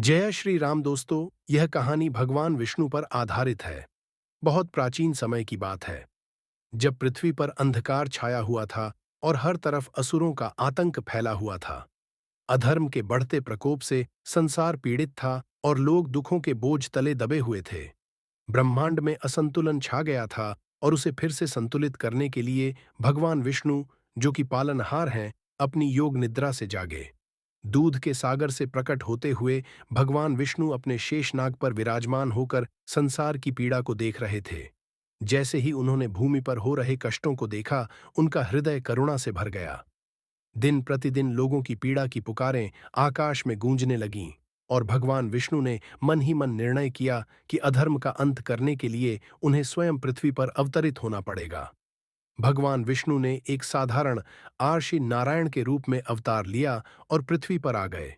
जय श्री राम दोस्तों। यह कहानी भगवान विष्णु पर आधारित है। बहुत प्राचीन समय की बात है, जब पृथ्वी पर अंधकार छाया हुआ था और हर तरफ असुरों का आतंक फैला हुआ था। अधर्म के बढ़ते प्रकोप से संसार पीड़ित था और लोग दुखों के बोझ तले दबे हुए थे। ब्रह्मांड में असंतुलन छा गया था और उसे फिर से संतुलित करने के लिए भगवान विष्णु, जो कि पालनहार हैं, अपनी योग निद्रा से जागे। दूध के सागर से प्रकट होते हुए भगवान विष्णु अपने शेषनाग पर विराजमान होकर संसार की पीड़ा को देख रहे थे। जैसे ही उन्होंने भूमि पर हो रहे कष्टों को देखा, उनका हृदय करुणा से भर गया। दिन प्रतिदिन लोगों की पीड़ा की पुकारें आकाश में गूंजने लगीं और भगवान विष्णु ने मन ही मन निर्णय किया कि अधर्म का अंत करने के लिए उन्हें स्वयं पृथ्वी पर अवतरित होना पड़ेगा। भगवान विष्णु ने एक साधारण आर्षि नारायण के रूप में अवतार लिया और पृथ्वी पर आ गए।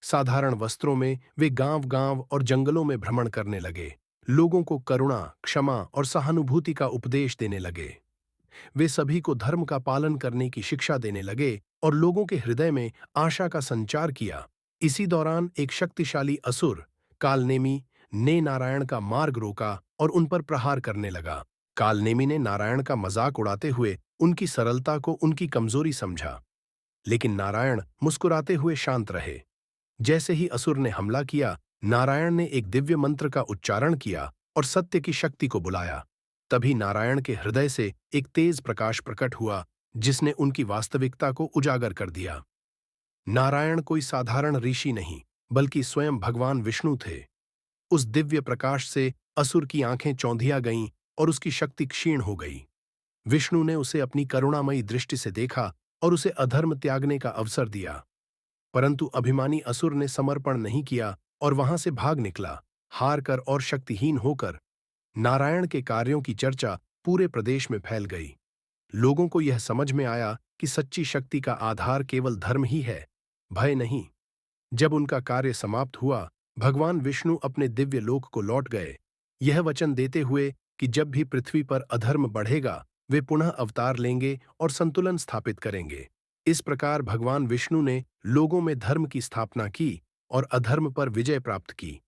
साधारण वस्त्रों में वे गांव-गांव और जंगलों में भ्रमण करने लगे। लोगों को करुणा, क्षमा और सहानुभूति का उपदेश देने लगे। वे सभी को धर्म का पालन करने की शिक्षा देने लगे और लोगों के हृदय में आशा का संचार किया। इसी दौरान एक शक्तिशाली असुर, कालनेमी, ने नारायण का मार्ग रोका और उन पर प्रहार करने लगा। कालनेमी ने नारायण का मजाक उड़ाते हुए उनकी सरलता को उनकी कमजोरी समझा, लेकिन नारायण मुस्कुराते हुए शांत रहे। जैसे ही असुर ने हमला किया, नारायण ने एक दिव्य मंत्र का उच्चारण किया और सत्य की शक्ति को बुलाया। तभी नारायण के हृदय से एक तेज प्रकाश प्रकट हुआ, जिसने उनकी वास्तविकता को उजागर कर दिया। नारायण कोई साधारण ऋषि नहीं, बल्कि स्वयं भगवान विष्णु थे। उस दिव्य प्रकाश से असुर की आंखें चौंधिया गईं और उसकी शक्ति क्षीण हो गई। विष्णु ने उसे अपनी करुणामयी दृष्टि से देखा और उसे अधर्म त्यागने का अवसर दिया। परंतु अभिमानी असुर ने समर्पण नहीं किया और वहां से भाग निकला, हार कर और शक्तिहीन होकर। नारायण के कार्यों की चर्चा पूरे प्रदेश में फैल गई। लोगों को यह समझ में आया कि सच्ची शक्ति का आधार केवल धर्म ही है, भय नहीं। जब उनका कार्य समाप्त हुआ, भगवान विष्णु अपने दिव्य लोक को लौट गए, यह वचन देते हुए कि जब भी पृथ्वी पर अधर्म बढ़ेगा, वे पुनः अवतार लेंगे और संतुलन स्थापित करेंगे। इस प्रकार भगवान विष्णु ने लोगों में धर्म की स्थापना की और अधर्म पर विजय प्राप्त की।